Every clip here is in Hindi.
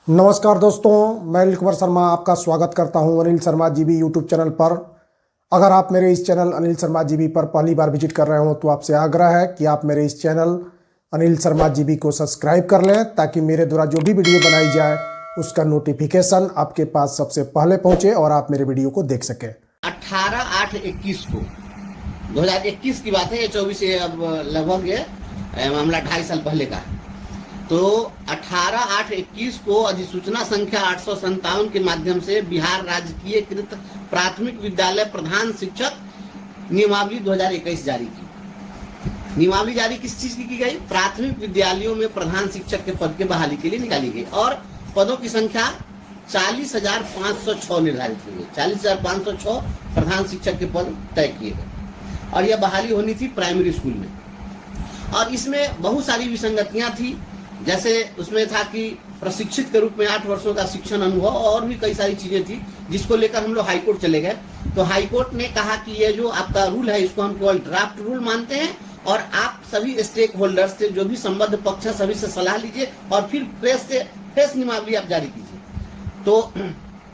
नमस्कार दोस्तों, मैं अनिल कुमार शर्मा आपका स्वागत करता हूं Anil Sharma GB YouTube channel पर। अगर आप मेरे इस चैनल अनिल शर्मा जीबी पर पहली बार विजिट कर रहे हो तो आपसे आग्रह है कि आप मेरे इस चैनल अनिल शर्मा जीबी को सब्सक्राइब कर लें ताकि मेरे द्वारा जो भी वीडियो बनाई जाए उसका नोटिफिकेशन आपके पास सबसे पहले पहुंचे और आप मेरे वीडियो को देख सकें। 18/8/21 को 2021 की बात है, ये 24 अब लगभग ये मामला 2.5 साल पहले का है। तो 18/8/21 को अधिसूचना संख्या 857 के माध्यम से बिहार राजकीयकृत प्राथमिक विद्यालय प्रधान शिक्षक नियमावली 2021 जारी की। नियमावली जारी किस चीज की गई? प्राथमिक विद्यालयों में प्रधान शिक्षक के पद के बहाली के लिए निकाली गई और पदों की संख्या 40,506 निर्धारित की गई। 40,506 प्रधान शिक्षक के पद तय किए गए और यह बहाली होनी थी प्राइमरी स्कूल में। और इसमें बहुत सारी विसंगतियां थी, जैसे उसमें था कि प्रशिक्षित के रूप में 8 वर्षों का शिक्षण अनुभव और भी कई सारी चीजें थी, जिसको लेकर हम लोग हाईकोर्ट चले गए। तो हाईकोर्ट ने कहा कि ये जो आपका रूल है इसको हम केवल ड्राफ्ट रूल मानते हैं और आप सभी स्टेक होल्डर्स से, जो भी संबद्ध पक्ष है, सभी से सलाह लीजिए और फिर फ्रेश नियमावली आप जारी कीजिए। तो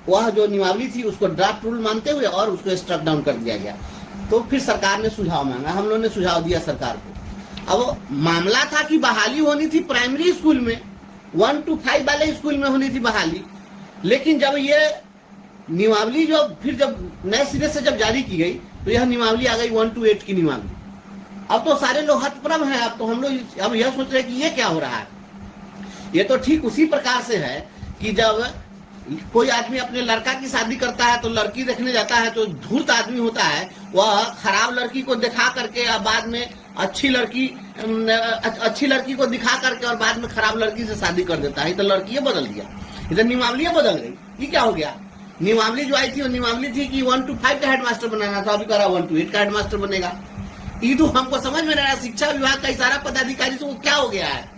वह जो नियमावली थी उसको ड्राफ्ट रूल मानते हुए और उसको स्ट्रक डाउन कर दिया गया। तो फिर सरकार ने सुझाव मांगा, हम लोगों ने सुझाव दिया सरकार को। अब मामला था कि बहाली होनी थी प्राइमरी स्कूल में, 1 to 5 वाले स्कूल में होनी थी बहाली, लेकिन जब ये नियमावली जब नए सिरे से जब जारी की गई तो यह नियमावली आ गई 1 to 8 की नियमावली। अब तो सारे लोग हतप्रभ हैं। अब तो हम लोग अब यह सोच रहे हैं कि ये क्या हो रहा है। ये तो ठीक उसी प्रकार से है कि जब कोई आदमी अपने लड़का की शादी करता है तो लड़की देखने जाता है, तो धूर्त आदमी होता है, वह खराब लड़की को दिखा करके और बाद में अच्छी लड़की को दिखा करके और बाद में खराब लड़की से शादी कर देता है। तो लड़की बदल दिया, इधर नियमावली बदल गई। ये क्या हो गया? नियमावली जो आई थी वो नियमावली थी कि 1 to 5 का हेडमास्टर बनाना था, अभी करा 1 to 8 का हेडमास्टर बनेगा। ये तो हमको समझ में नहीं आया। शिक्षा विभाग का इशारा पदाधिकारी से वो क्या हो गया है?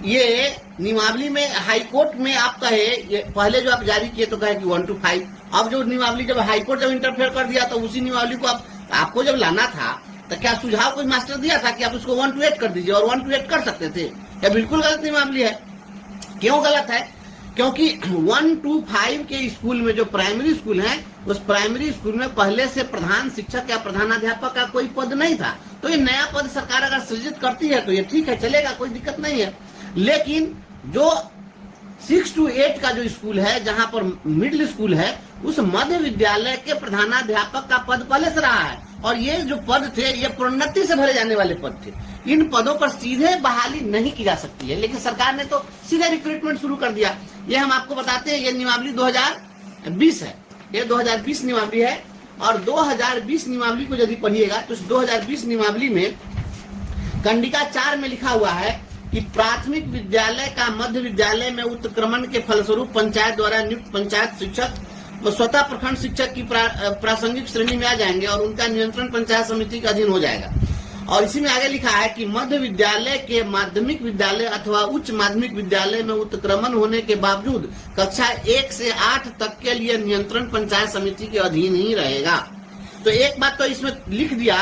ये नियमावली में हाईकोर्ट में आप कहे, पहले जो आप जारी किए तो कहे कि 1 to 5, अब जो नियमावली जब हाईकोर्ट जब इंटरफेयर कर दिया तो उसी नियमावली को आपको जब लाना था तो क्या सुझाव कोई मास्टर दिया था कि आप उसको 1 to 8 कर दीजिए और 1 to 8 कर सकते थे? यह बिल्कुल गलत नियमावली है। क्यों गलत है? क्योंकि 1 to 5 के स्कूल में जो प्राइमरी स्कूल है, उस प्राइमरी स्कूल में पहले से प्रधान शिक्षक या प्रधानाध्यापक का कोई पद नहीं था। तो ये नया पद सरकार अगर सृजित करती है तो ये ठीक है, चलेगा, कोई दिक्कत नहीं है। लेकिन जो 6 to 8 का जो स्कूल है, जहां पर मिडिल स्कूल है, उस मध्य विद्यालय के प्रधानाध्यापक का पद पहले से रहा है और ये जो पद थे ये प्रोन्नति से भरे जाने वाले पद थे। इन पदों पर सीधे बहाली नहीं की जा सकती है, लेकिन सरकार ने तो सीधे रिक्रूटमेंट शुरू कर दिया। ये हम आपको बताते हैं, ये नियमावली 2020 है, ये 2020 नियमावली है। और 2020 नियमावली को यदि पढ़िएगा तो 2020 नियमावली में कंडिका 4 में लिखा हुआ है कि प्राथमिक विद्यालय का मध्य विद्यालय में उत्क्रमण के फलस्वरूप पंचायत द्वारा नियुक्त पंचायत शिक्षक स्वतः प्रखंड शिक्षक की प्रासंगिक श्रेणी में आ जाएंगे और उनका नियंत्रण पंचायत समिति के अधीन हो जाएगा। और इसी में आगे लिखा है कि मध्य विद्यालय के माध्यमिक विद्यालय अथवा उच्च माध्यमिक विद्यालय में उत्क्रमण होने के बावजूद कक्षा 1 से 8 तक के लिए नियंत्रण पंचायत समिति के अधीन ही रहेगा। तो एक बात तो इसमें लिख दिया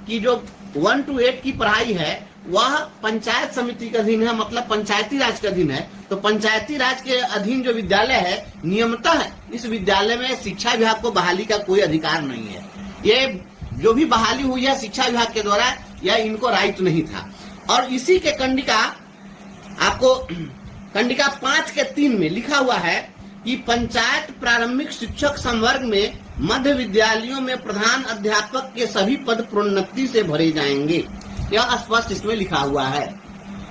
कि जो 1 to 8 की पढ़ाई है वह पंचायत समिति के अधीन है, मतलब पंचायती राज के अधीन है। तो पंचायती राज के अधीन जो विद्यालय है, नियमतः इस विद्यालय में शिक्षा विभाग को बहाली का कोई अधिकार नहीं है। ये जो भी बहाली हुई है शिक्षा विभाग के द्वारा, यह इनको राइट नहीं था। और इसी के कंडिका आपको कंडिका 5 के 3 में लिखा हुआ है कि पंचायत प्रारंभिक शिक्षक संवर्ग में मध्य विद्यालयों में प्रधान अध्यापक के सभी पद प्रोन्नति से भरे जाएंगे। यह स्पष्ट इसमें लिखा हुआ है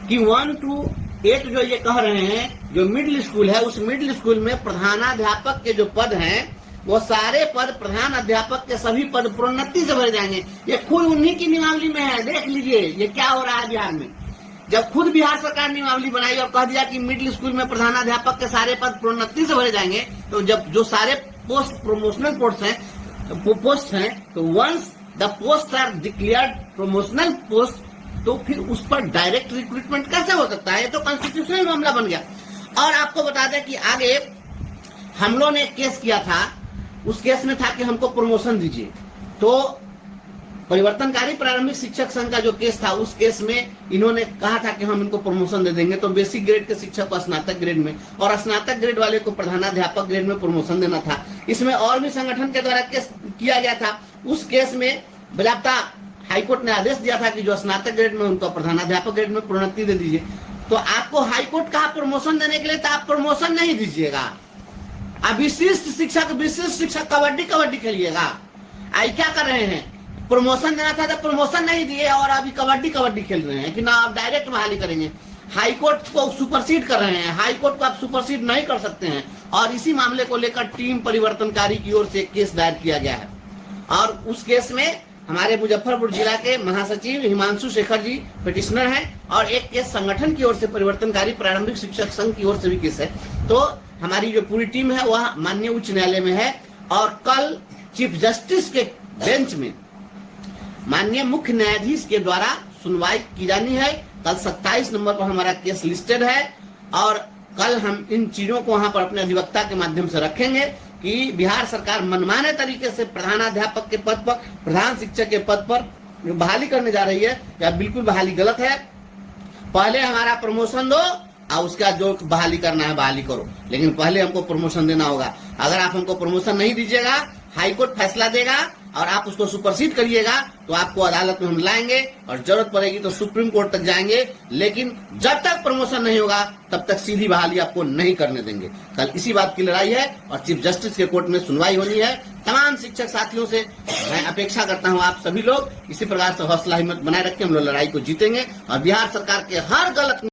कि 1 to 8 जो ये कह रहे हैं, जो मिडिल स्कूल है, उस मिडिल स्कूल में प्रधानाध्यापक के जो पद हैं वो सारे पद प्रधान अध्यापक के सभी पद प्रोन्नति से भरे जाएंगे। ये खुद उन्हीं की नियमावली में है। देख लीजिए ये क्या हो रहा है बिहार में। जब खुद बिहार सरकार नियमावली बनाई और कह दिया कि मिडिल स्कूल में प्रधानाध्यापक के सारे पद प्रोन्नति से भरे जाएंगे, तो जब जो सारे पोस्ट प्रोमोशनल पोस्ट हैं तो once the post are declared promotional post, तो फिर उस पर डायरेक्ट रिक्रूटमेंट कैसे हो सकता है? ये तो कॉन्स्टिट्यूशनल मामला बन गया। और आपको बता दें कि आगे हम लोगों ने केस किया था, उस केस में था कि हमको प्रमोशन दीजिए। तो परिवर्तनकारी प्रारंभिक शिक्षक संघ का जो केस था, उस केस में इन्होंने कहा था कि हम इनको प्रमोशन दे देंगे, तो बेसिक ग्रेड के शिक्षक को स्नातक ग्रेड में और स्नातक ग्रेड वाले को प्रधानाध्यापक ग्रेड में प्रमोशन देना था। इसमें और भी संगठन के द्वारा केस किया गया था। उस केस में बजाबता हाईकोर्ट ने आदेश दिया था कि जो स्नातक ग्रेड में उनको प्रधानाध्यापक ग्रेड में प्रोन्नति दे दीजिए। तो आपको हाईकोर्ट कहा प्रमोशन देने के लिए, तो आप प्रमोशन नहीं दीजिएगा, आप विशिष्ट शिक्षक कबड्डी खेलिएगा। आई क्या कर रहे हैं, प्रमोशन देना था तो प्रमोशन नहीं दिए और अभी कबड्डी खेल रहे हैं कि ना आप डायरेक्ट बहाली करेंगे। हाईकोर्ट को सुपरसीड कर रहे हैं, हाईकोर्ट को आप सुपरसीड नहीं कर सकते हैं। और इसी मामले को लेकर टीम परिवर्तनकारी की ओर से केस दायर किया गया है और उस केस में हमारे मुजफ्फरपुर जिला के महासचिव हिमांशु शेखर जी पिटिशनर हैं और एक केस संगठन की ओर से परिवर्तनकारी प्रारंभिक शिक्षक संघ की ओर से भी केस है। तो हमारी जो पूरी टीम है वह माननीय उच्च न्यायालय में है और कल चीफ जस्टिस के बेंच में माननीय मुख्य न्यायाधीश के द्वारा सुनवाई की जानी है। कल 27 नंबर पर हमारा केस लिस्टेड है और कल हम इन चीजों को वहां पर अपने अधिवक्ता के माध्यम से रखेंगे कि बिहार सरकार मनमाने तरीके से प्रधानाध्यापक के पद पर, प्रधान शिक्षक के पद पर बहाली करने जा रही है, या बिल्कुल बहाली गलत है। पहले हमारा प्रमोशन दो और उसके बाद जो बहाली करना है बहाली करो, लेकिन पहले हमको प्रमोशन देना होगा। अगर आप हमको प्रमोशन नहीं दीजिएगा, हाईकोर्ट फैसला देगा और आप उसको सुपरसीड करिएगा तो आपको अदालत में हम लाएंगे और जरूरत पड़ेगी तो सुप्रीम कोर्ट तक जाएंगे। लेकिन जब तक प्रमोशन नहीं होगा तब तक सीधी बहाली आपको नहीं करने देंगे। कल इसी बात की लड़ाई है और चीफ जस्टिस के कोर्ट में सुनवाई होनी है। तमाम शिक्षक साथियों से मैं अपेक्षा करता हूं आप सभी लोग इसी प्रकार से हौसला हिम्मत बनाए रखें, हम लोग लड़ाई को जीतेंगे और बिहार सरकार के हर गलत